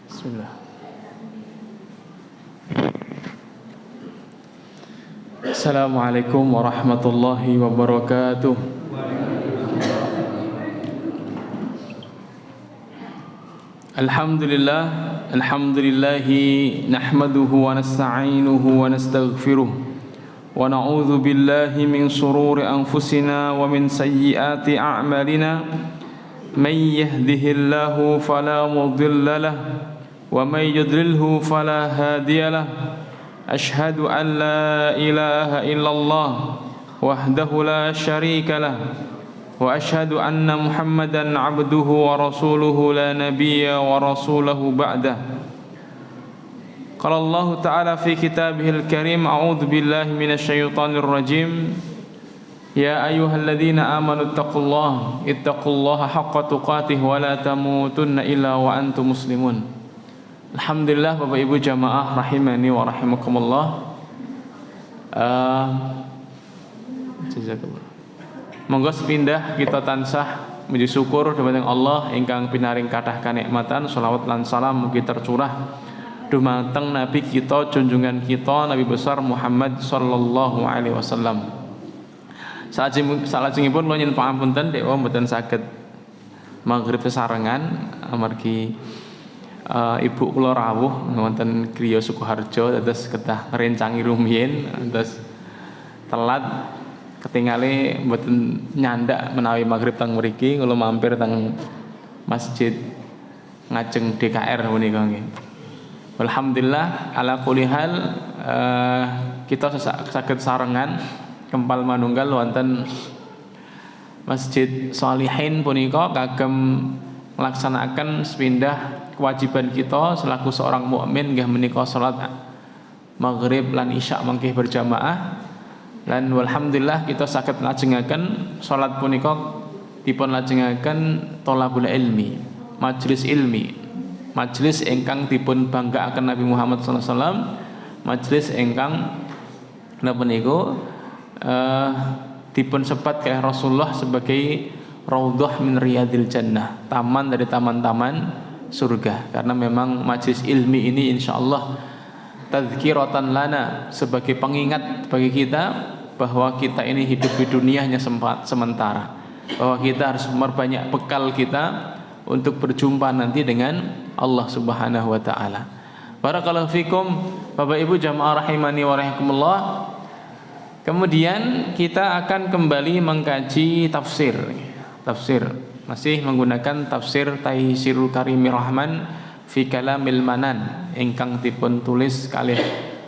Bismillah. Assalamualaikum warahmatullahi wabarakatuh. Alhamdulillahi nahmaduhu wa nasta'inuhu wa nastaghfiruh wa na'udzu billahi min shururi anfusina wa min sayyiati a'malina may yahdihillahu fala mudilla lahu wa may yudlilhu fala hadiya lahu. Ashhadu an la ilaha illallah wahdahu la syarika lahu wa ashhadu anna Muhammadan abduhu wa rasuluhu la nabiyya wa rasulahu ba'dah. Qala Allah ta'ala fi kitabihil karim, a'udzu billahi minasy syaithanir rajim. Ya ayyuhalladzina amanu ittaqullaha haqqa tuqatih wa la tamutunna illa wa antum muslimun. Alhamdulillah, Bapak Ibu jamaah rahimani wa rahimakumullah. Jazakallah. Monggo sepindah kita tansah muji syukur dumateng Allah ingkang pinaring kathah kanikmatan. Shalawat lan salam mugi tercurah dumateng Nabi kita, junjungan kita, Nabi besar Muhammad sallallahu alaihi wasallam. Salajengipun kula nyuwun pangapunten dewa mboten saged maghrib sesarengan amargi ibu kula rawuh wonten griya Sukoharjo, dados kedah ngrencangi rumiyin, dados telat ketingale mboten nyandak menawi maghrib teng mriki, kula mampir teng masjid ngajeng DKR menika nggih. Alhamdulillah ala kulli hal kita saged sarengan kempal manunggal wonten Masjid Sholihin punika kagem nglaksanakaken sepindah kewajiban kita selaku seorang mukmin nggih menika salat maghrib lan isya mangke berjamaah. Lan walhamdulillah kita saged lajengaken salat punika dipun lajengaken thalabul ilmi, majelis ilmi, majelis ingkang dipun banggaaken Nabi Muhammad sallallahu alaihi wasallam, majelis ingkang napa niku dipun sebat kalih Rasulullah sebagai raudhah min riyadil jannah, taman dari taman-taman surga. Karena memang majelis ilmi ini insyaallah tadzkiratan lana, sebagai pengingat bagi kita bahwa kita ini hidup di dunia hanya sementara, bahwa kita harus memperbanyak bekal kita untuk berjumpa nanti dengan Allah Subhanahu wa taala. Barakallahu fikum Bapak Ibu jamaah rahimani wa rahimakumullah. Kemudian kita akan kembali mengkaji tafsir masih menggunakan tafsir Taysirul Karimir Rahman fi Kalamil Manan ingkang dipun tulis kalih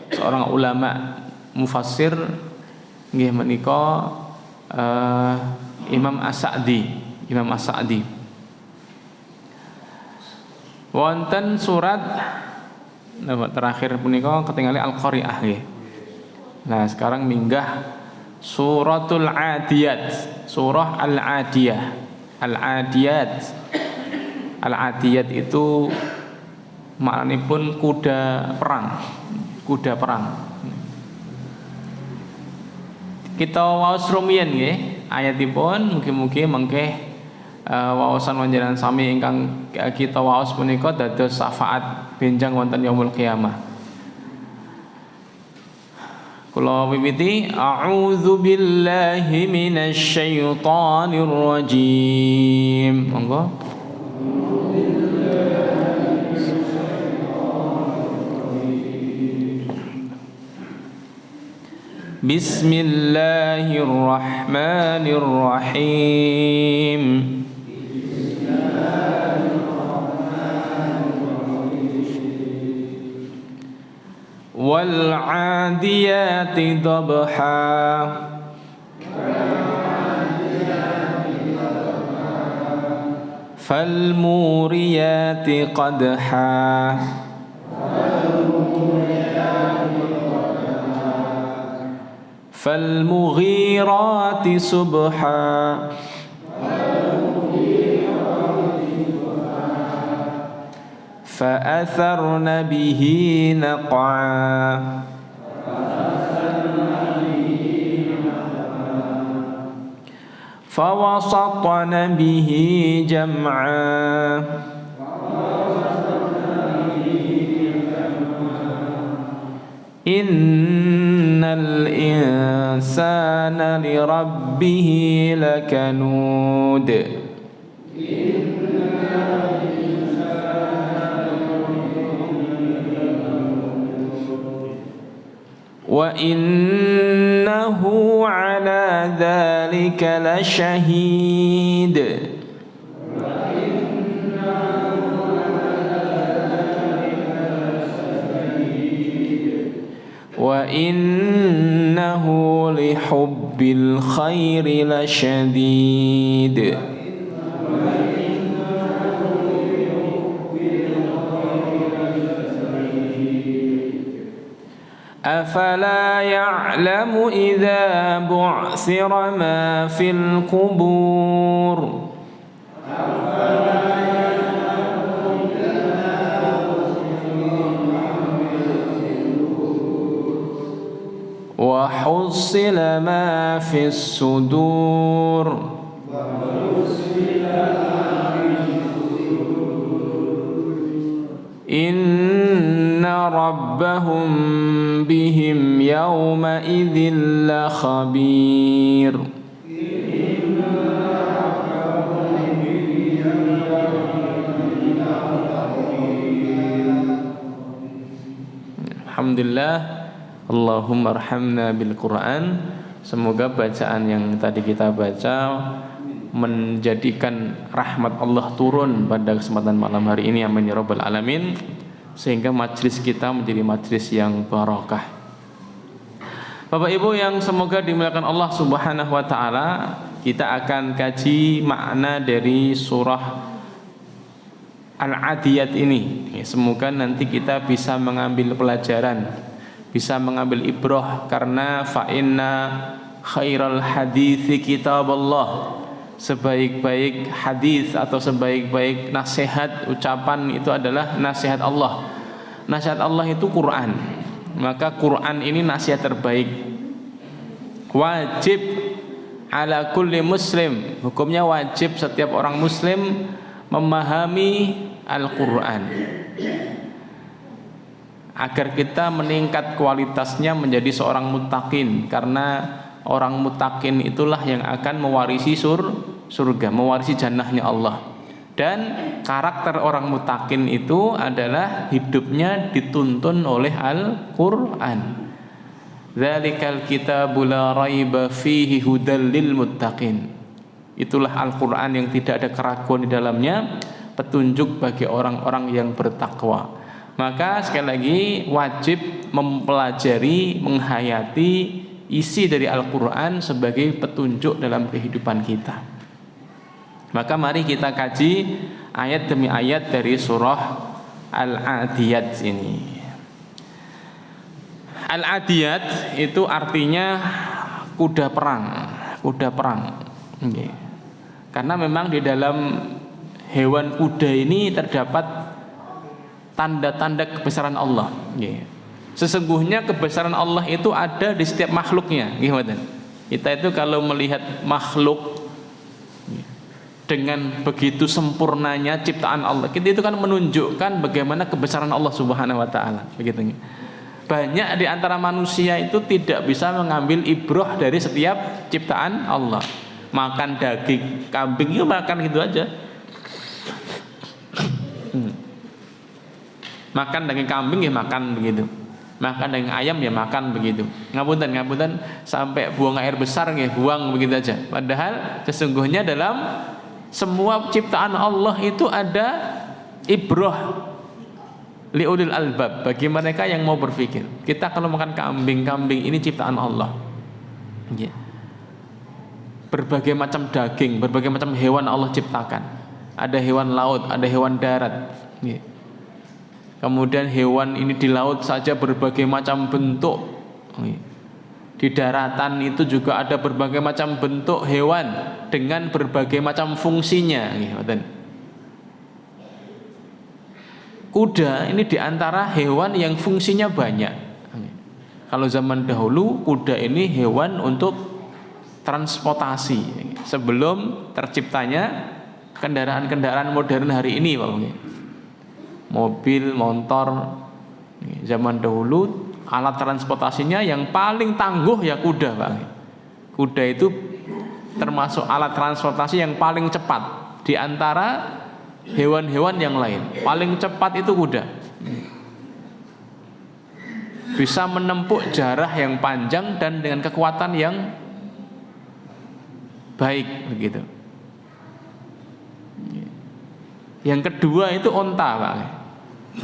seorang ulama mufassir nggih menika Imam As-Sa'di. Wonten surat terakhir punika ketingali Al-Qari'ah nggih. Nah, sekarang minggah suratul Adiyat, surah Al-Adiyah. Al-Adiyat itu maknanipun kuda perang. Kita waos rumiyin nggih ayatipun, mugi-mugi mengke waosan panjenengan sami ingkang kita waos punika dados syafaat benjang wonten yaumul qiyamah. Kula wiwiti a'udzu billahi minasy syaithanir rajim. Monggo. Bismillahirrahmanirrahim. Wal 'adiyati dhabha fal muriyati qadha fal mughirati subha فأثرن به نقعا فوسطن به جمعا Innal insana li rabbih lakanud. Wa innahu ala dzalika lasyahid. Wa innahu li hubbil khairi lasyadid. Afala ya'lamu idza bu'thira ma fil qubur. Wa hussila ma fis sudur. Inna rabbahum bihim yawma idzin la khabir. Alhamdulillah, Allahumma arhamna bil Quran. Semoga bacaan yang tadi kita baca menjadikan rahmat Allah turun pada kesempatan malam hari ini, amin ya rabbal alamin, sehingga majlis kita menjadi majlis yang barakah. Bapak Ibu yang semoga dimuliakan Allah Subhanahu wa taala, kita akan kaji makna dari surah Al-Adiyat ini. Semoga nanti kita bisa mengambil pelajaran, bisa mengambil ibrah, karena fa inna khairal hadithi kitaballah. Sebaik-baik hadis atau sebaik-baik nasihat, ucapan itu adalah nasihat Allah. Nasihat Allah itu Quran. Maka Quran ini nasihat terbaik. Wajib ala kulli muslim, hukumnya wajib setiap orang muslim memahami Al-Quran agar kita meningkat kualitasnya menjadi seorang muttaqin, karena orang muttaqin itulah yang akan mewarisi surga, mewarisi jannahnya Allah. Dan karakter orang muttaqin itu adalah hidupnya dituntun oleh Al-Quran. Dzalikal kitabu la raiba fihi hudal lil muttaqin. Itulah Al-Quran yang tidak ada keraguan di dalamnya, petunjuk bagi orang-orang yang bertakwa. Maka sekali lagi wajib mempelajari, menghayati isi dari Al-Quran sebagai petunjuk dalam kehidupan kita. Maka mari kita kaji ayat demi ayat dari surah Al-Adiyat ini. Al-Adiyat itu artinya kuda perang, kuda perang. Karena memang di dalam hewan kuda ini terdapat tanda-tanda kebesaran Allah. Sesungguhnya kebesaran Allah itu ada di setiap makhluknya. Kita itu kalau melihat makhluk dengan begitu sempurnanya ciptaan Allah, kita itu kan menunjukkan bagaimana kebesaran Allah Subhanahu wa taala, begitu. Banyak di antara manusia itu tidak bisa mengambil ibrah dari setiap ciptaan Allah. Makan daging kambing itu makan gitu aja. Makan daging kambing ya makan begitu. Makan daging ayam ya makan begitu. Ngapunten sampai buang air besar ya buang begitu aja. Padahal sesungguhnya dalam semua ciptaan Allah itu ada ibrah liulil albab, bagi mereka yang mau berpikir. Kita kalau makan kambing ini ciptaan Allah. Berbagai macam daging, berbagai macam hewan Allah ciptakan. Ada hewan laut, ada hewan darat. Kemudian hewan ini di laut saja berbagai macam bentuk. Di daratan itu juga ada berbagai macam bentuk hewan dengan berbagai macam fungsinya. Kuda ini diantara hewan yang fungsinya banyak. Kalau zaman dahulu kuda ini hewan untuk transportasi sebelum terciptanya kendaraan-kendaraan modern hari ini, mobil, motor. Zaman dahulu alat transportasinya yang paling tangguh ya kuda, Pak. Kuda itu termasuk alat transportasi yang paling cepat di antara hewan-hewan yang lain. Paling cepat itu kuda. Bisa menempuh jarak yang panjang dan dengan kekuatan yang baik begitu. Yang kedua itu onta, Pak.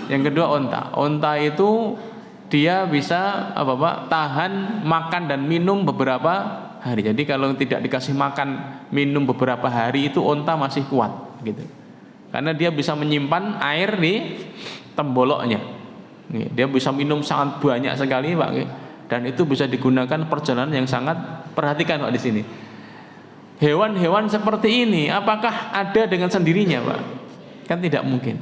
Yang kedua onta. Onta itu dia bisa tahan makan dan minum beberapa hari. Jadi kalau tidak dikasih makan minum beberapa hari itu onta masih kuat gitu. Karena dia bisa menyimpan air di temboloknya. Dia bisa minum sangat banyak sekali, Pak. Dan itu bisa digunakan perjalanan yang sangat, perhatikan Pak di sini. Hewan-hewan seperti ini apakah ada dengan sendirinya, Pak? Kan tidak mungkin.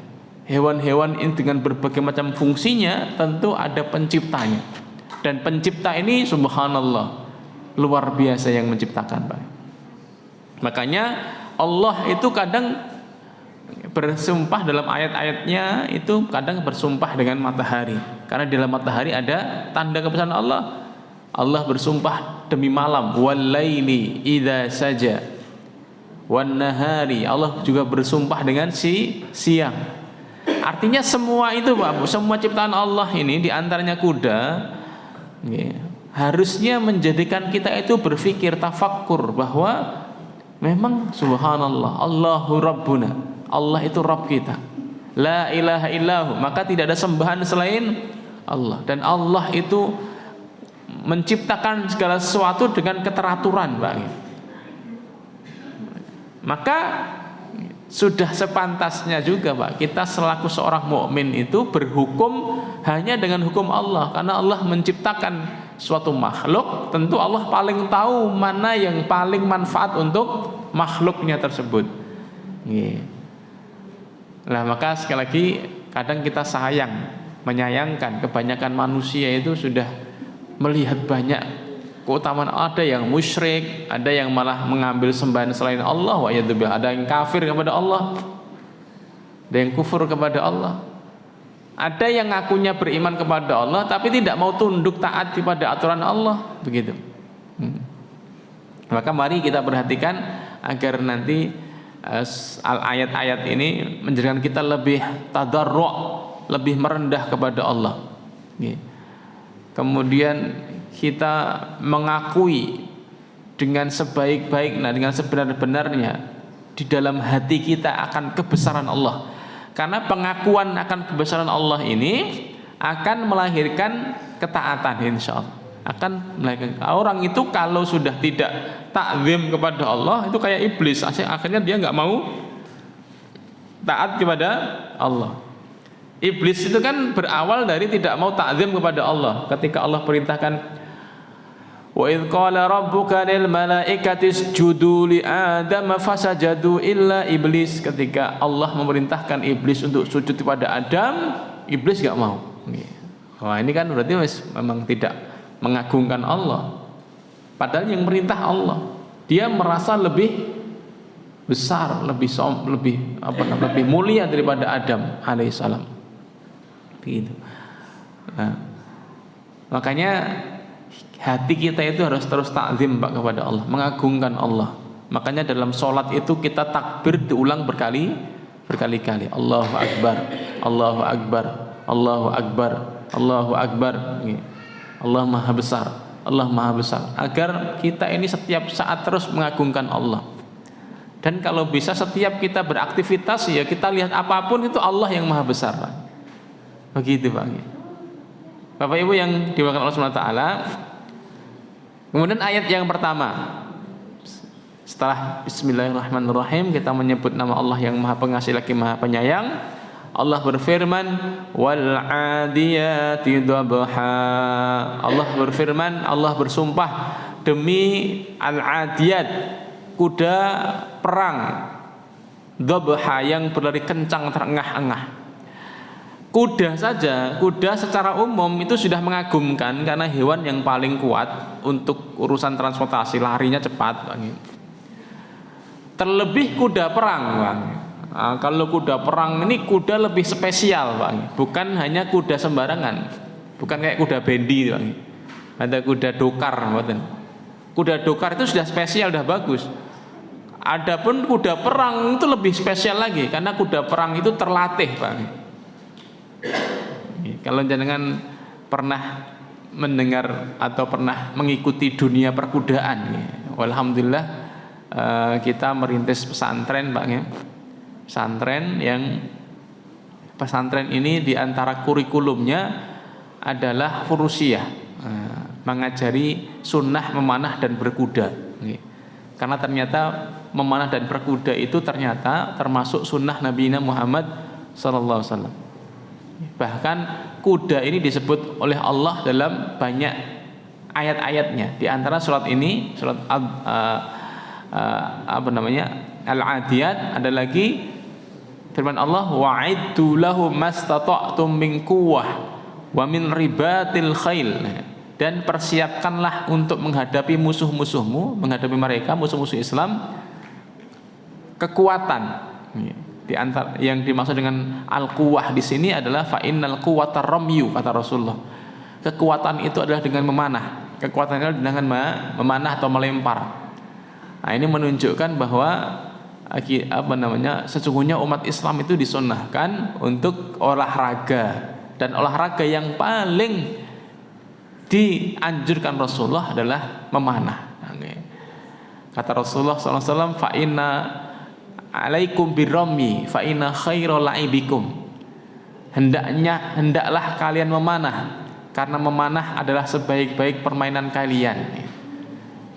Hewan-hewan ini dengan berbagai macam fungsinya tentu ada penciptanya. Dan pencipta ini subhanallah luar biasa yang menciptakan, Pak. Makanya Allah itu kadang bersumpah dalam ayat-ayatnya itu kadang bersumpah dengan matahari. Karena di dalam matahari ada tanda kebesaran Allah. Allah bersumpah demi malam, wal-laili idza saja, wan nahari. Allah juga bersumpah dengan siang. Artinya semua itu, Pak, semua ciptaan Allah ini di antaranya kuda, harusnya menjadikan kita itu berpikir tafakkur bahwa memang subhanallah Allahu Rabbuna, Allah itu Rabb kita, la ilaha illahu, maka tidak ada sembahan selain Allah. Dan Allah itu menciptakan segala sesuatu dengan keteraturan, Pak. Maka sudah sepantasnya juga, Pak, kita selaku seorang mukmin itu berhukum hanya dengan hukum Allah. Karena Allah menciptakan suatu makhluk, tentu Allah paling tahu mana yang paling manfaat untuk makhluknya tersebut. Nah, maka sekali lagi kadang kita menyayangkan kebanyakan manusia itu sudah melihat banyak keutamaan. Ada yang musyrik, ada yang malah mengambil sembahan selain Allah, ada yang kafir kepada Allah, ada yang kufur kepada Allah, ada yang ngakunya beriman kepada Allah tapi tidak mau tunduk taat kepada aturan Allah, begitu. Maka mari kita perhatikan agar nanti ayat-ayat ini menjadikan kita lebih tadarru', lebih merendah kepada Allah. Kemudian kita mengakui dengan sebaik-baiknya, dengan sebenar-benarnya di dalam hati kita akan kebesaran Allah. Karena pengakuan akan kebesaran Allah ini akan melahirkan ketaatan, insya Allah. Akan melahirkan. Orang itu kalau sudah tidak takzim kepada Allah itu kayak iblis, akhirnya dia nggak mau taat kepada Allah. Iblis itu kan berawal dari tidak mau takzim kepada Allah. Ketika Allah perintahkan, wa idz qala rabbuka lil malaikati isjudu li Adam fasajadu illa iblis. Ketika Allah memerintahkan iblis untuk sujud kepada Adam, iblis enggak mau. Wah, ini kan berarti memang tidak mengagungkan Allah. Padahal yang merintah Allah. Dia merasa lebih besar, lebih mulia daripada Adam alaihissalam. Begitu. Nah, makanya hati kita itu harus terus takzim, Pak, kepada Allah, mengagungkan Allah. Makanya dalam sholat itu kita takbir diulang berkali-kali. Allahu Akbar, Allahu Akbar, Allahu Akbar, Allahu Akbar. Allah Maha Besar, Allah Maha Besar. Agar kita ini setiap saat terus mengagungkan Allah. Dan kalau bisa setiap kita beraktivitas, ya kita lihat apapun itu Allah yang Maha Besar, Pak. Begitu, Pak. Bapak Ibu yang dimuliakan Allah Subhanahu wa taala. Kemudian ayat yang pertama, setelah bismillahirrahmanirrahim kita menyebut nama Allah yang Maha Pengasih lagi Maha Penyayang. Allah berfirman, wal 'adiyati dhabha. Allah berfirman, Allah bersumpah demi al-'adiyat, kuda perang, dhabha yang berlari kencang terengah-engah. Kuda saja, kuda secara umum itu sudah mengagumkan karena hewan yang paling kuat untuk urusan transportasi, larinya cepat. Terlebih kuda perang, Bang. Kalau kuda perang ini kuda lebih spesial, Pak. Bukan hanya kuda sembarangan. Bukan kayak kuda bendi, Pak. Ada kuda dokar, Pak. Kuda dokar itu sudah spesial, sudah bagus. Adapun kuda perang itu lebih spesial lagi karena kuda perang itu terlatih, Pak. Kalau jenengan pernah mendengar atau pernah mengikuti dunia perkudaan, alhamdulillah kita merintis pesantren, Pak. Pesantren ini diantara kurikulumnya adalah furusiyah, mengajari sunnah memanah dan berkuda. Karena ternyata memanah dan berkuda itu ternyata termasuk sunnah Nabi Muhammad SAW. Bahkan kuda ini disebut oleh Allah dalam banyak ayat-ayatnya. Di antara surat ini, surat Al-Adiyat, ada lagi firman Allah, wa'iddu lahum mastata'tum min quwwah wa min ribatil khail, dan persiapkanlah untuk menghadapi musuh-musuhmu, menghadapi mereka musuh-musuh Islam, kekuatan. Di antara yang dimaksud dengan al-quwwah di sini adalah fa innal quwwata ramyu, kata Rasulullah. Kekuatan itu adalah dengan memanah. Kekuatan itu dengan memanah atau melempar. Nah, ini menunjukkan bahwa sesungguhnya umat Islam itu disunnahkan untuk olahraga, dan olahraga yang paling dianjurkan Rasulullah adalah memanah. Kata Rasulullah SAW, fa inna alaikum birrami fa inna khairal la'ibikum. Hendaklah kalian memanah, karena memanah adalah sebaik-baik permainan kalian.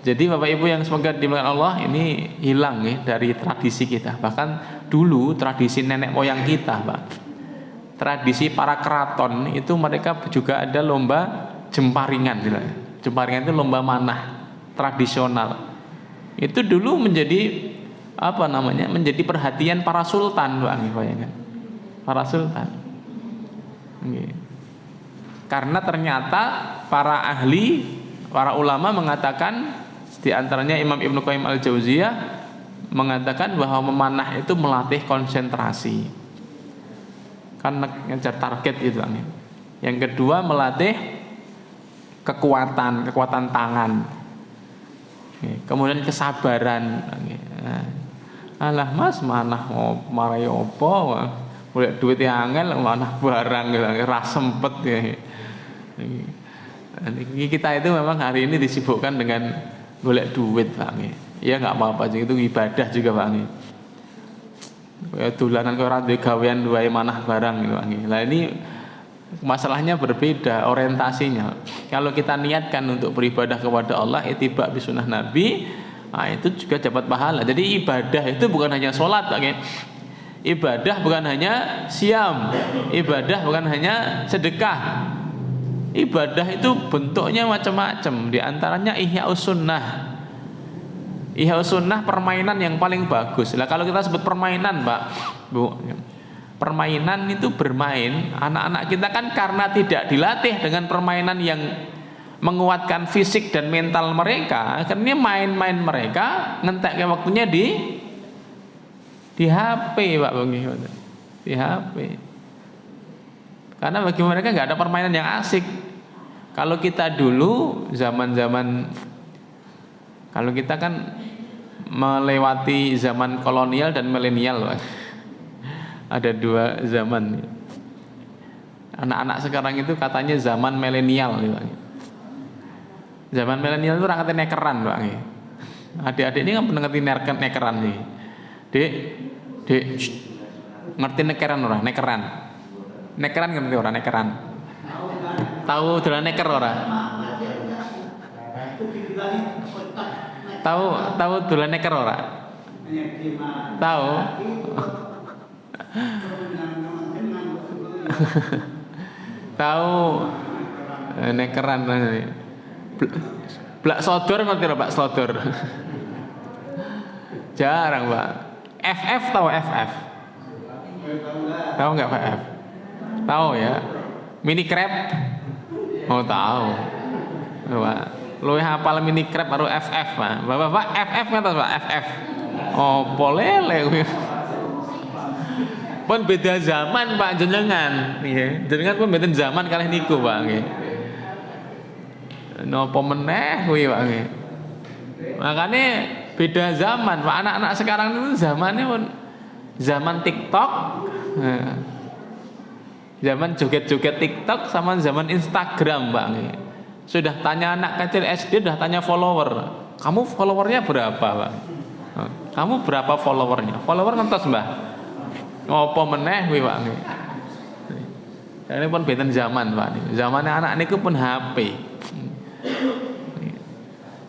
Jadi Bapak Ibu yang semoga dimuliakan Allah, ini hilang dari tradisi kita. Bahkan dulu tradisi nenek moyang kita, Pak. Tradisi para keraton itu mereka juga ada lomba jemparingan. Jemparingan itu lomba manah tradisional. Itu dulu menjadi menjadi perhatian para sultan, Pak. Para sultan. Karena ternyata para ahli, para ulama mengatakan, di antaranya Imam Ibnu Qayyim al-Jauziyah mengatakan bahwa memanah itu melatih konsentrasi, karena ngejar target itu. Yang kedua, melatih kekuatan tangan. Kemudian kesabaran. Alah Mas, manah marai opo? Boleh duit yang angel, manah barang ora sempet ya. Kita itu memang hari ini disibukkan dengan golek duit, Pak. Ya nggak apa-apa, itu ibadah juga, Pak. Ya dolanan kok ora duwe gawean duwe manah barang gitu, Pak. Nah, ini masalahnya berbeda orientasinya. Kalau kita niatkan untuk beribadah kepada Allah, ittiba bi sunnah Nabi, nah itu juga dapat pahala. Jadi ibadah itu bukan hanya sholat, Pak. Ibadah bukan hanya siam, ibadah bukan hanya sedekah. Ibadah itu bentuknya macam-macam. Di antaranya ihya'us sunnah. Ihya'us sunnah permainan yang paling bagus. Lah kalau kita sebut permainan, Pak, Bu, permainan itu bermain. Anak-anak kita kan karena tidak dilatih dengan permainan yang menguatkan fisik dan mental mereka, akhirnya main-main mereka ngentek ke waktunya di HP, Pak, di HP. Karena bagi mereka nggak ada permainan yang asik. Kalau kita dulu zaman-zaman, kalau kita kan melewati zaman kolonial dan milenial, Pak. Ada dua zaman. Anak-anak sekarang itu katanya zaman milenial, Pak. Zaman milenial itu orang ngerti nekeran, Pak. Adik-adik ini kan ngerti nekeran nih. Dek, ngerti nekeran ora? Nekeran ngerti ora nekeran? Tahu dolan neker ora? Tahu dolan neker ora? Tahu? Tahu nekeran. Blak sodor ngerti ora, Pak? Sodor. Jarang, Pak. FF tahu FF? Tahu nggak FF? Tahu ya. Mini crab? Oh tahu. Pak, lu hafal mini crab baru FF, Pak. Bapak FF nggak tahu, Pak? FF. Oh boleh. Pun beda zaman Pak jenengan, nggih. Jenengan pun beda zaman kalih niku Pak nggih. Napa meneh kuwi Pak nggih. Makane beda zaman Pak. Anak-anak sekarang itu zamannya pun zaman TikTok. Zaman joget-joget TikTok sama zaman Instagram Pak nggih. Sudah tanya anak kecil SD sudah tanya follower. Kamu followernya berapa Pak? Kamu berapa followernya? Follower ngentos Mbah. Apa meneh kuwi Pak nggih. Ini pun benten zaman Pak. Zamannya anak niku pun HP.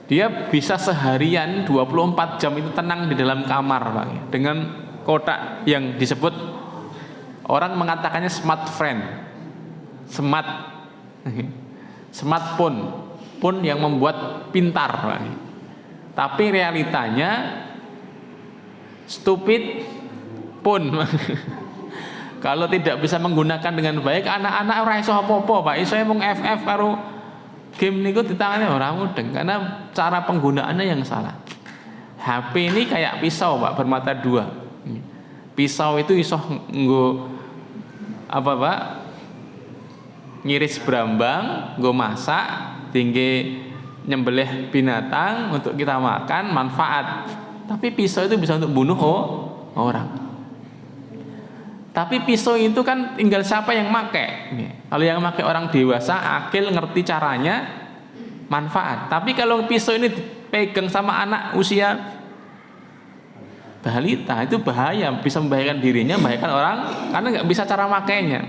Dia bisa seharian 24 jam itu tenang di dalam kamar Pak. Dengan kotak yang disebut orang mengatakannya smart friend. Smartphone pun yang membuat pintar Pak. Tapi realitanya stupid pun. Kalau tidak bisa menggunakan dengan baik, anak-anak ora iso apa-apa Pak. Iso mung FF karo game niku ditangane ora mudeng karena cara penggunaannya yang salah. HP ini kayak pisau Pak, bermata dua. Pisau itu iso nggo apa Pak? Ngiris brambang, nggo masak, tinggi nyembelih binatang untuk kita makan, manfaat. Tapi pisau itu bisa untuk bunuh orang. Tapi pisau itu kan tinggal siapa yang make. Kalau yang make orang dewasa, akil, ngerti caranya, manfaat. Tapi kalau pisau ini dipegang sama anak usia balita, itu bahaya, bisa membahayakan dirinya, membahayakan orang, karena nggak bisa cara makainya.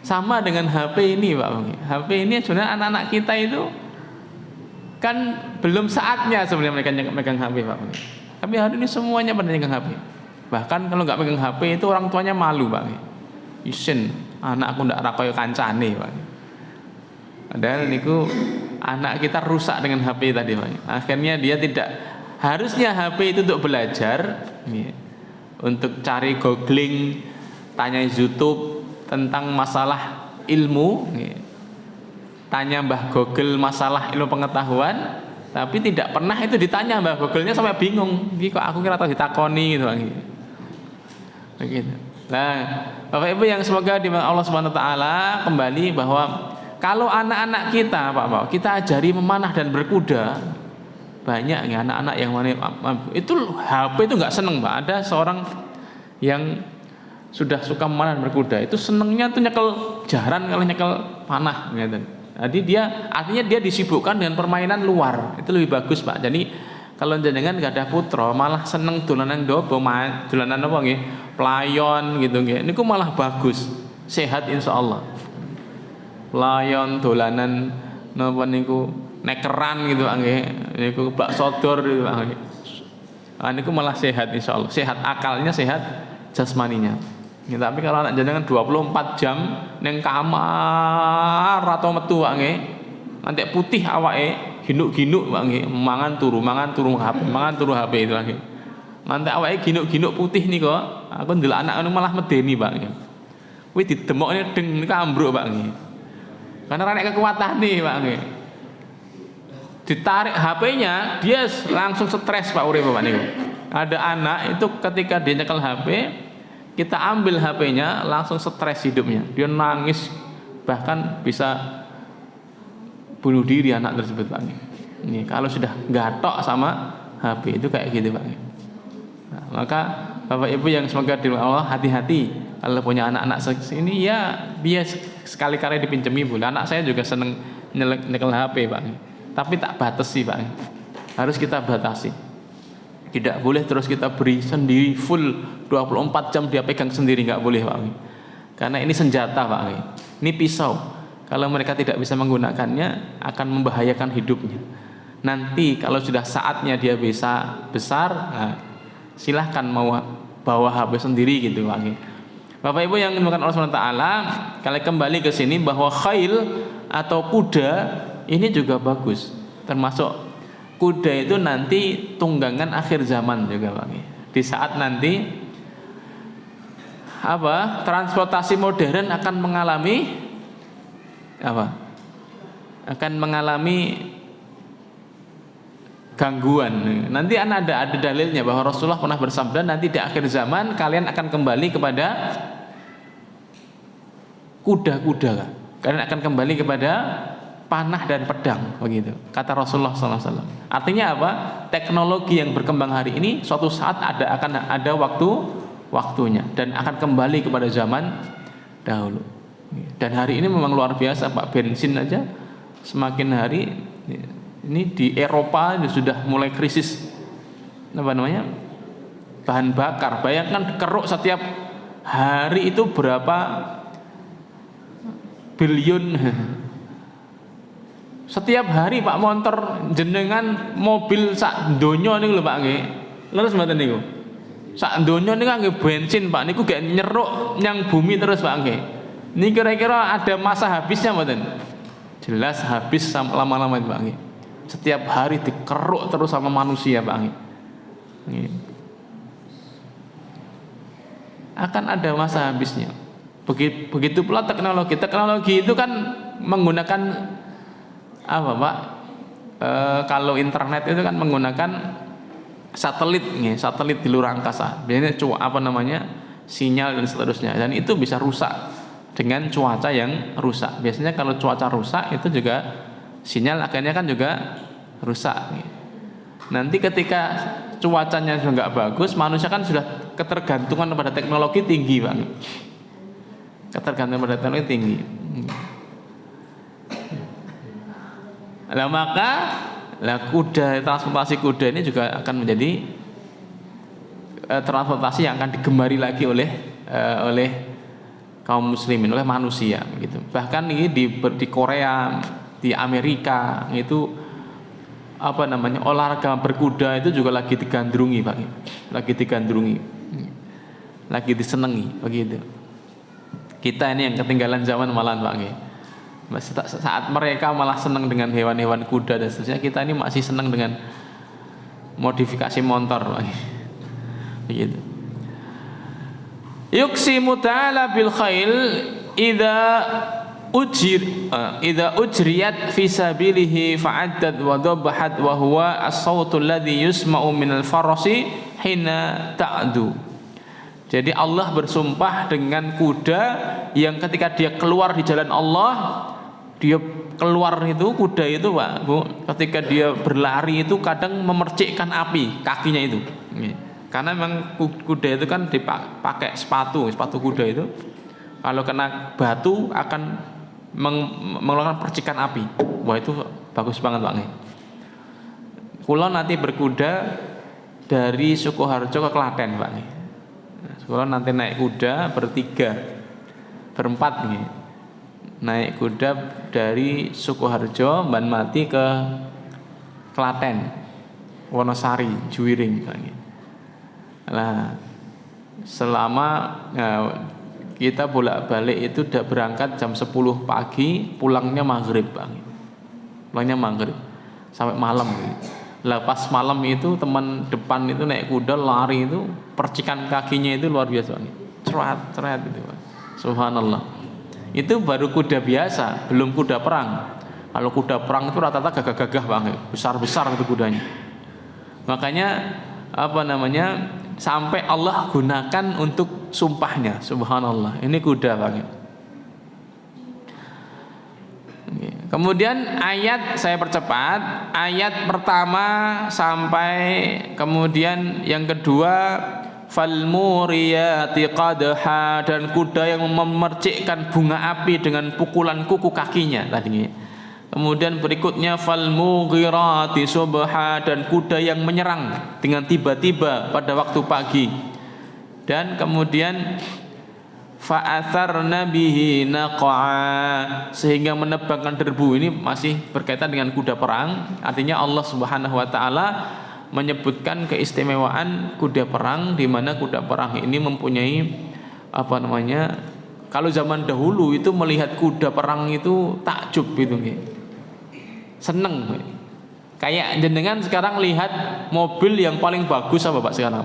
Sama dengan HP ini Pak. HP ini sebenarnya anak-anak kita itu kan belum saatnya sebenarnya mereka megang HP Pak. Tapi hari ini semuanya pada megang HP. Bahkan kalau nggak pegang HP itu orang tuanya malu Pak. Isin, anakku ndak ra kaya kancane Pak. Padahal niku anak kita rusak dengan HP tadi Pak. Akhirnya dia tidak, harusnya HP itu untuk belajar, untuk cari googling, tanya YouTube tentang masalah ilmu, tanya Mbah Google masalah ilmu pengetahuan, tapi tidak pernah itu ditanya Mbah Google-nya sampai bingung. Iki kok aku kira tahu ditakoni gitu Pak. Begitu. Nah, Bapak Ibu yang semoga di Allah Subhanahu wa taala, kembali bahwa kalau anak-anak kita Pak, kita ajari memanah dan berkuda. Banyak ya anak-anak yang itu HP itu nggak seneng Pak. Ada seorang yang sudah suka memanah dan berkuda, itu senengnya tuh nyekel jaran kalau nyekel panah gitu. Jadi dia artinya dia disibukkan dengan permainan luar. Itu lebih bagus Pak. Jadi kalau jenengan gak ada putra malah seneng dolanan ndobo, dolanan apa nggih? Playon gitu nggih. Niku malah bagus. Sehat insyaallah. Playon, dolanan napa niku nekeran gitu nggih. Niku bak sodor gitu nggih. Niku malah sehat insyaallah. Sehat akalnya, sehat jasmaninya. Ya, tapi kalau anak jenengan 24 jam neng kamar atau metu nggih. Nanti putih awake, ginuk-ginuk nggih, mangan turu HP, mangan turu HP itu nggih. Nanti awake ginuk-ginuk putih nih kok. Aku ndelok anak anu malah medeni Pak nggih. Kuwi didemokne deng niku ambruk Pak nggih. Karena ora nek kekuatane Pak nggih. Ditarik HP-nya, dia langsung stres Pak urip Pak niku. Ada anak itu ketika dia nyekel HP, kita ambil HP-nya langsung stres hidupnya. Dia nangis, bahkan bisa bunuh diri anak tersebut Pak. Ini kalau sudah gatok sama HP itu kayak gitu Pak. Nah, maka Bapak Ibu yang semoga di Allah hati-hati kalau punya anak-anak ini ya bias sekali-kali dipinjemi boleh. Anak saya juga seneng nyekel HP Pak. Tapi tak batasi Pak. Harus kita batasi. Tidak boleh terus kita beri sendiri full 24 jam dia pegang sendiri, nggak boleh Pak. Karena ini senjata Pak. Ini pisau. Kalau mereka tidak bisa menggunakannya akan membahayakan hidupnya. Nanti kalau sudah saatnya dia bisa besar, nah, silahkan mau bawa HP sendiri gitu Pak. Bapak Ibu yang dimuliakan Allah SWT, kalau kembali ke sini bahwa khail atau kuda ini juga bagus. Termasuk kuda itu nanti tunggangan akhir zaman juga Pak. Di saat nanti transportasi modern akan mengalami gangguan. Nanti ada dalilnya bahwa Rasulullah pernah bersabda, nanti di akhir zaman kalian akan kembali kepada kuda-kuda. Kalian akan kembali kepada panah dan pedang, begitu kata Rasulullah SAW. Artinya apa? Teknologi yang berkembang hari ini suatu saat akan ada waktunya dan akan kembali kepada zaman dahulu. Dan hari ini memang luar biasa Pak, bensin aja semakin hari ini di Eropa sudah mulai krisis bahan bakar. Bayangkan keruk setiap hari itu berapa billion. Setiap hari Pak motor jenengan mobil sak donya niku lho Pak nggih. Leres mboten niku? Sak donya niku nggih bensin Pak niku gak nyeruk nyang bumi terus Pak nggih. Ini kira-kira ada masa habisnya mboten? Jelas habis lama-lama itu Pak nggih. Setiap hari dikeruk terus sama manusia Pak nggih. Akan ada masa habisnya. Begitu pula teknologi. Teknologi itu kan menggunakan apa Pak? Kalau internet itu kan menggunakan satelit di luar angkasa. Biasanya sinyal dan seterusnya. Dan itu bisa rusak dengan cuaca yang rusak. Biasanya kalau cuaca rusak itu juga sinyal akhirnya kan juga rusak. Nanti ketika cuacanya sudah nggak bagus, manusia kan sudah ketergantungan pada teknologi tinggi Pak. Ketergantungan pada teknologi tinggi. Nah maka transportasi kuda ini juga akan menjadi transportasi yang akan digemari lagi oleh kaum muslimin, oleh manusia gitu. Bahkan ini di Korea, di Amerika itu olahraga berkuda itu juga lagi digandrungi Pak. Lagi disenangi begitu. Kita ini yang ketinggalan zaman malahan Pak. Saat mereka malah senang dengan hewan-hewan kuda dan seterusnya, kita ini masih senang dengan modifikasi motor begitu. Yuqsimu ta'ala bil khail idza ujriyat fi sabilihi fa'addat wa dhabahat wa huwa as-sautul ladzi yusma'u minal farasi hina ta'du. Jadi Allah bersumpah dengan kuda yang ketika dia keluar di jalan Allah, dia keluar itu kuda itu Pak Bu, ketika dia berlari itu kadang memercikkan api kakinya itu. Karena memang kuda itu kan dipakai sepatu kuda itu kalau kena batu akan mengeluarkan percikan api. Wah itu bagus banget Pak. Kula nanti berkuda dari Sukoharjo ke Klaten Pak. Kula nanti naik kuda berempat nih. Naik kuda dari Sukoharjo Banmati ke Klaten, Wonosari, Juwiring. Nah, selama kita bolak-balik itu udah berangkat jam 10 pagi, pulangnya maghrib sampai malam. Lah pas malam itu teman depan itu naik kuda lari itu percikan kakinya itu luar biasa Cerat itu Pak. Subhanallah. Itu baru kuda biasa, belum kuda perang. Kalau kuda perang itu rata-rata gagah-gagah banget, besar-besar itu kudanya. Makanya sampai Allah gunakan untuk sumpahnya. Subhanallah. Ini kuda banget. Kemudian saya percepat ayat pertama sampai kemudian yang kedua, falmuriyati qadha, dan kuda yang memercikkan bunga api dengan pukulan kuku kakinya tadi. Kemudian berikutnya falmughirati subha, dan kuda yang menyerang dengan tiba-tiba pada waktu pagi. Dan kemudian fa'atharna bihi naqa'a, sehingga menebangkan derbu. Ini masih berkaitan dengan kuda perang. Artinya Allah Subhanahu wa taala menyebutkan keistimewaan kuda perang, di mana kuda perang ini mempunyai kalau zaman dahulu itu melihat kuda perang itu takjub gitu seneng. Kayak jenengan sekarang lihat mobil yang paling bagus apa Pak sekarang?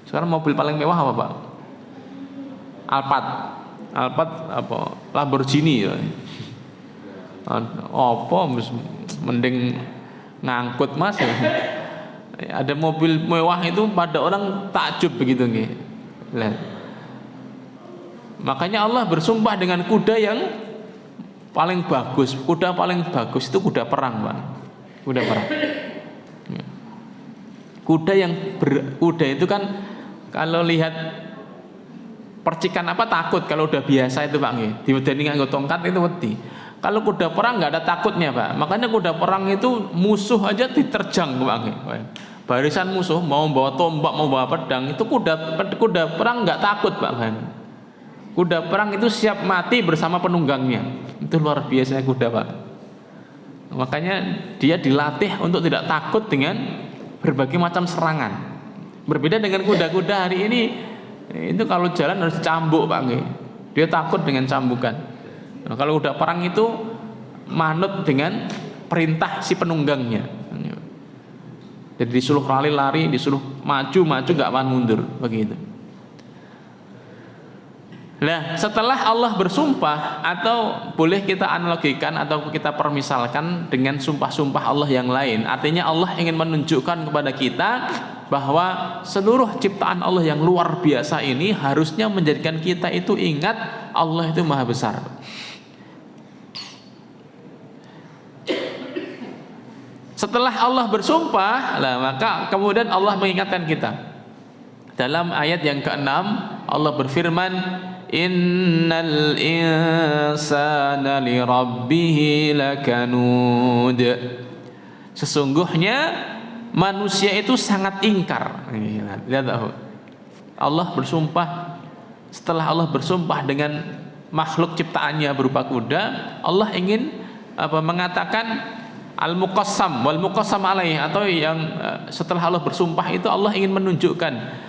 Sekarang mobil paling mewah apa Pak? Alphard apa Lamborghini ya. Apa mending ngangkut Mas. Ada mobil mewah itu pada orang takjub begitu nggih. Lah. Makanya Allah bersumpah dengan kuda yang paling bagus. Kuda paling bagus itu kuda perang, Pak. Kuda perang. Kuda itu kan kalau lihat percikan apa takut, kalau udah biasa itu Pak nggih. Diwedeni nganggo tongkat itu wedi. Kalau kuda perang nggak ada takutnya Pak. Makanya kuda perang itu musuh aja diterjang Pak nggih. Barisan musuh mau bawa tombak mau bawa pedang itu kuda perang nggak takut Pak. Kuda perang itu siap mati bersama penunggangnya. Itu luar biasa kuda Pak. Makanya dia dilatih untuk tidak takut dengan berbagai macam serangan. Berbeda dengan kuda-kuda hari ini, itu kalau jalan harus cambuk Pak nggih. Dia takut dengan cambukan. Nah, kalau kuda perang itu manut dengan perintah si penunggangnya. Jadi disuruh lari-lari, disuruh maju-maju nggak akan mundur begitu. Nah, setelah Allah bersumpah, atau boleh kita analogikan atau kita permisalkan dengan sumpah-sumpah Allah yang lain. Artinya Allah ingin menunjukkan kepada kita bahwa seluruh ciptaan Allah yang luar biasa ini harusnya menjadikan kita itu ingat Allah itu maha besar. Setelah Allah bersumpah, maka kemudian Allah mengingatkan kita. Dalam ayat yang ke-6 Allah berfirman, Innal insana lirabbihi lakanud. Sesungguhnya manusia itu sangat ingkar. Lihat Allah bersumpah. Setelah Allah bersumpah dengan makhluk ciptaannya berupa kuda, Allah ingin mengatakan al-muqassam wal muqassam alaih, atau yang setelah Allah bersumpah itu Allah ingin menunjukkan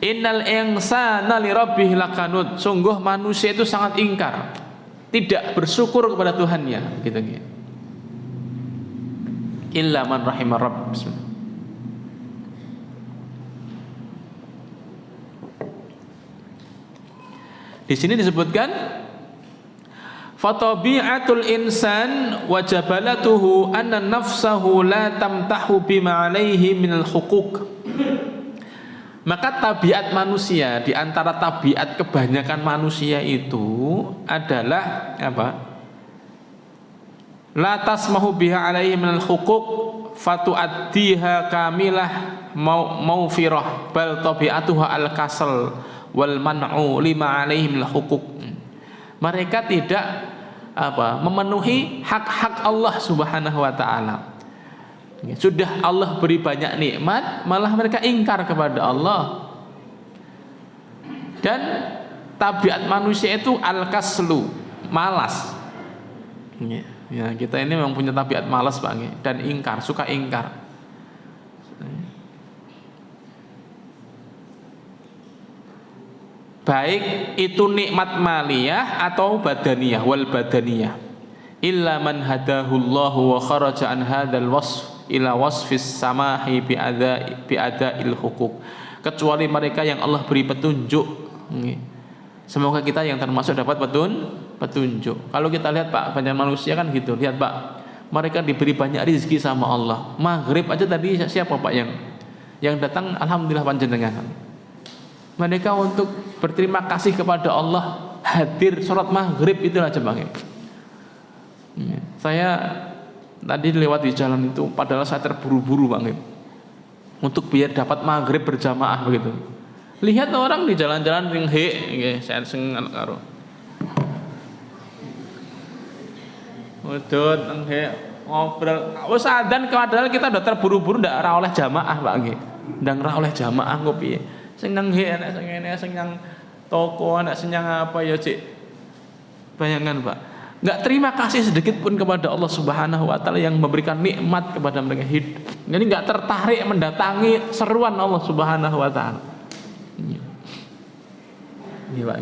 Innal insana lirabbih lakanud. Sungguh manusia itu sangat ingkar, tidak bersyukur kepada Tuhannya, gitu. Illa man rahimar rabb. Di sini disebutkan fatabi'atul insan wa jabalatuhu anna nafsahu la tamtahu bima alaihi minal huquq. Maka tabiat manusia, di antara tabiat kebanyakan manusia itu adalah apa? La tasmahu biha alaihi minal huquq fatuaddiha kamilah mawfirah bal tabiatuha al-kasal wal man'u lima alaihi minal huquq. Mereka tidak memenuhi hak-hak Allah Subhanahu wa taala. Sudah Allah beri banyak nikmat, malah mereka ingkar kepada Allah. Dan tabiat manusia itu al-kaslu, malas. Ya, kita ini memang punya tabiat malas Pak, dan ingkar, suka ingkar. Baik itu nikmat maliyah atau badaniyah, wal badaniyah. Illa man hadahullahu wa kharaja an hadzal wasf ila wasfis samahi bi adail huquq. Kecuali mereka yang Allah beri petunjuk. Semoga kita yang termasuk dapat petunjuk. Kalau kita lihat Pak, banyak manusia kan gitu. Lihat Pak, mereka diberi banyak rezeki sama Allah. Maghrib aja tadi siapa Pak yang datang? Alhamdulillah panjenengan. Mereka untuk berterima kasih kepada Allah hadir sholat maghrib itulah coba. Saya tadi lewat di jalan itu, padahal saya terburu-buru Bang, untuk biar dapat maghrib berjamaah begitu. Lihat orang di jalan-jalan yang saya sengal karo. Udut ngobrol. Wes adzan padahal kita udah terburu-buru ndak ora oleh jamaah Pak nggih. Ndang ora oleh jamaah kok piye. Sing nang enak sing ngene sing nang toko anak senyang apa ya Cik. Bayangkan Pak. Enggak terima kasih sedikit pun kepada Allah Subhanahu wa taala yang memberikan nikmat kepada mereka hidup. Jadi enggak tertarik mendatangi seruan Allah Subhanahu wa taala. Ini Pak.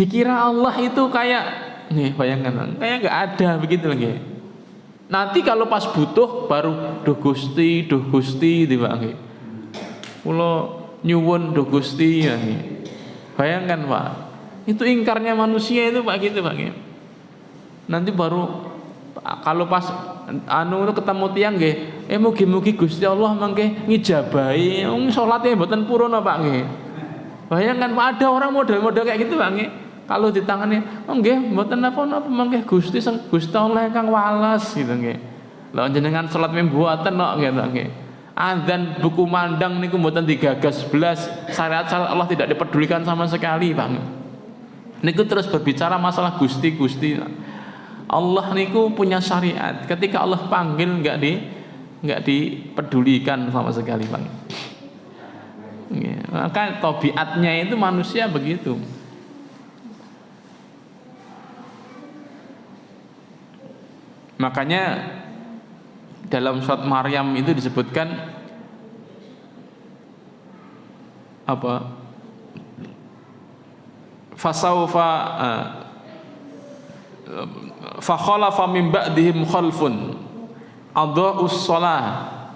Dikira Allah itu kayak nih, bayangkan kayak enggak ada begitu lagi. Nanti kalau pas butuh baru duh Gusti di Pak nggih. Kula nyuwun duh Gusti ya nggih. Bayangkan Pak. Itu ingkarnya manusia itu Pak gitu Pak. Nanti baru Kalau pas anu itu ketemu tiang nggih, mugi-mugi Gusti Allah mangke ngijabahi wong salate mboten purun Pak nggih. Bayangkan Pak, ada orang model-model kayak gitu Pak nggih. Kalau di tangannya, nggih mboten napa-napa mangke Gusti Allah kang walas gitu nggih. Lah jenengan salat mboten kok gitu nggih. Azan buku mandang niku mboten digagas belas, syariat Allah tidak dipedulikan sama sekali Pak. Niku terus berbicara masalah Gusti. Allah niku punya syariat. Ketika Allah panggil nggak dipedulikan sama sekali Bang. Maka tabiatnya itu manusia begitu. Makanya dalam surat Maryam itu disebutkan apa? Fasaufa fakhalafa min ba'dihim khalfun adha'us shalah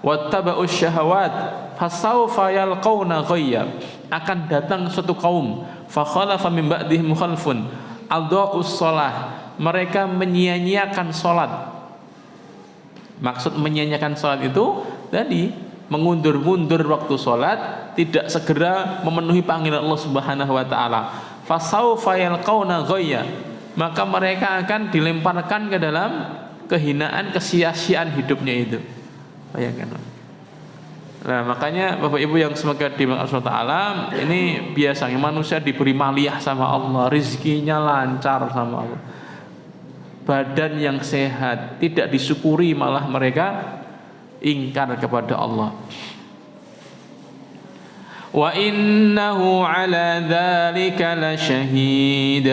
wattaba'us syahawat fasaufa yalqauna ghayya. Akan datang suatu kaum, fakhalafa min ba'dihim khalfun adha'us shalah, mereka menyia-nyiakan salat. Maksud menyia-nyiakan salat itu tadi mengundur-mundur waktu salat, tidak segera memenuhi panggilan Allah Subhanahu wa taala. Fasaufa yalqauna ghayya, maka mereka akan dilemparkan ke dalam kehinaan, kesia-siaan hidupnya itu. Bayangkan. Nah, makanya Bapak Ibu yang semoga dimaksud Allah Ta'ala, ini biasanya manusia diberi maliyah sama Allah, rizkinya lancar sama Allah, badan yang sehat, tidak disyukuri malah mereka ingkar kepada Allah. Wa innahu ala dzalika lasyahid,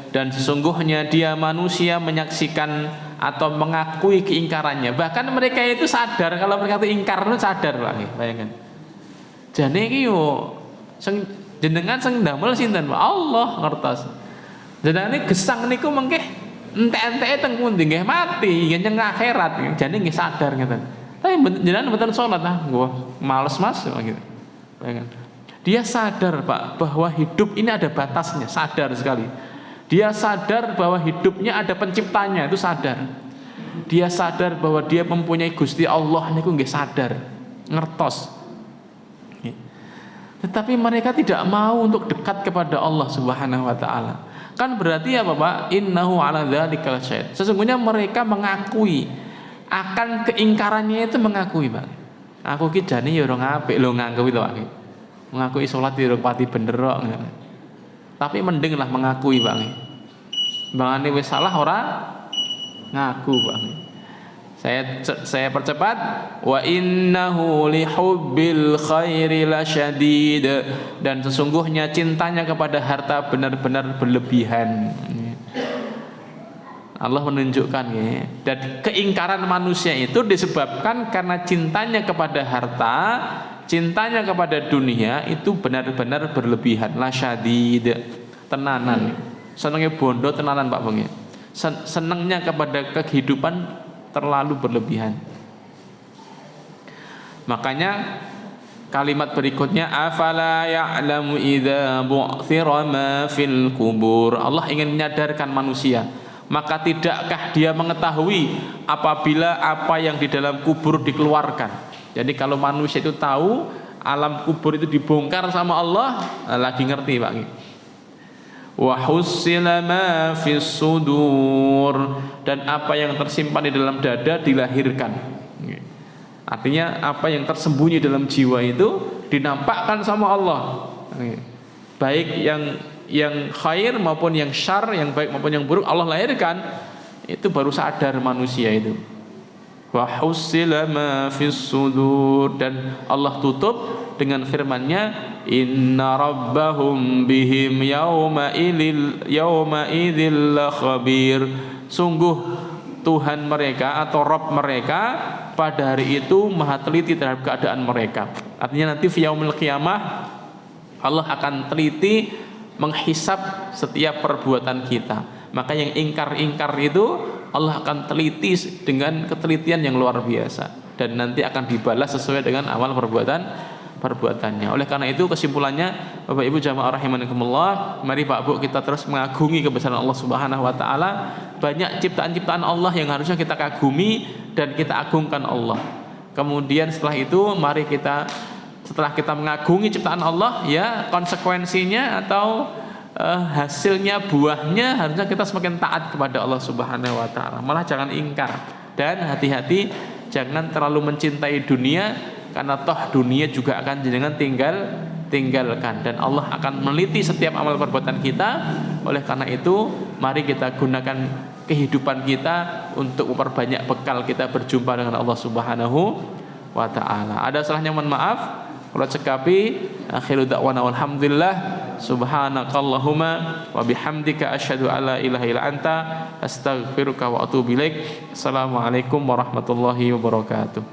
dan sesungguhnya dia manusia menyaksikan atau mengakui keingkarannya. Bahkan mereka itu sadar kalau mereka itu ingkar, itu sadar lagi. Bayangkan. Jane iki yo jenengan sing ndamel sinten? Allah ngertos. Jenenge gesang niku mengke entek-enteke teng pundi nggih mati, nggih akhirat. Jane nggih sadar ngeten. Tapi jenengan mboten salat males Mas gitu. Bayangkan. Dia sadar Pak bahwa hidup ini ada batasnya, sadar sekali. Dia sadar bahwa hidupnya ada penciptanya, itu sadar. Dia sadar bahwa dia mempunyai Gusti Allah, niku nggih sadar, ngertos. Tetapi mereka tidak mau untuk dekat kepada Allah Subhanahu wa taala. Kan berarti apa Pak? Innahu ala dzalika lasyahid. Sesungguhnya mereka mengakui akan keingkarannya, itu mengakui Pak. Aku ki jane ya ora apik lho nganggo itu Pak. Mengakui sholat di pati bener kok. Tapi mending lah mengakui Bang. Bangane wis salah ora ngaku Bang. Saya percepat, wa innahu lihubbil khairi lasyadid, dan sesungguhnya cintanya kepada harta benar-benar berlebihan. Allah menunjukkan ya, dan keingkaran manusia itu disebabkan karena cintanya kepada harta, cintanya kepada dunia itu benar-benar berlebihan. Lasyadid, tenanan. Senengnya bondo tenanan Pak Bang ya. Senengnya kepada kehidupan terlalu berlebihan. Makanya kalimat berikutnya, afala ya'lamu idza bu'thira ma fil kubur. Allah ingin menyadarkan manusia, maka tidakkah dia mengetahui apabila apa yang di dalam kubur dikeluarkan. Jadi kalau manusia itu tahu alam kubur itu dibongkar sama Allah, lagi ngerti Pak. Wa hussila ma fis sudur, dan apa yang tersimpan di dalam dada dilahirkan. Artinya apa yang tersembunyi dalam jiwa itu dinampakkan sama Allah. Baik yang khair maupun yang syar, yang baik maupun yang buruk Allah lahirkan. Itu baru sadar manusia itu. Wa hussila ma fis sudur, dan Allah tutup dengan firman-Nya, inna rabbahum bihim yauma idzil khabir. Sungguh Tuhan mereka atau Rabb mereka pada hari itu maha teliti terhadap keadaan mereka. Artinya nanti fi yaumil qiyamah Allah akan teliti menghisap setiap perbuatan kita. Maka yang ingkar-ingkar itu Allah akan teliti dengan ketelitian yang luar biasa, dan nanti akan dibalas sesuai dengan amal perbuatannya. Oleh karena itu kesimpulannya Bapak Ibu jamaah rahimakumullah, mari Pak Bu kita terus mengagungi kebesaran Allah Subhanahu wa taala banyak ciptaan-ciptaan Allah yang harusnya kita kagumi dan kita agungkan Allah. Kemudian setelah itu mari kita, setelah kita mengagumi ciptaan Allah, ya konsekuensinya atau hasilnya, buahnya harusnya kita semakin taat kepada Allah Subhanahu wa taala. Malah jangan ingkar dan hati-hati jangan terlalu mencintai dunia, karena toh dunia juga akan jenengan tinggalkan dan Allah akan meneliti setiap amal perbuatan kita. Oleh karena itu mari kita gunakan kehidupan kita untuk memperbanyak bekal kita berjumpa dengan Allah Subhanahu wa taala. Ada salahnya mohon maaf. Kalau cekapi akhiru da'wana walhamdulillah subhanakallahumma wa bihamdika asyhadu alla ilaha illa anta astaghfiruka wa atubu ilaik. Assalamualaikum warahmatullahi wabarakatuh.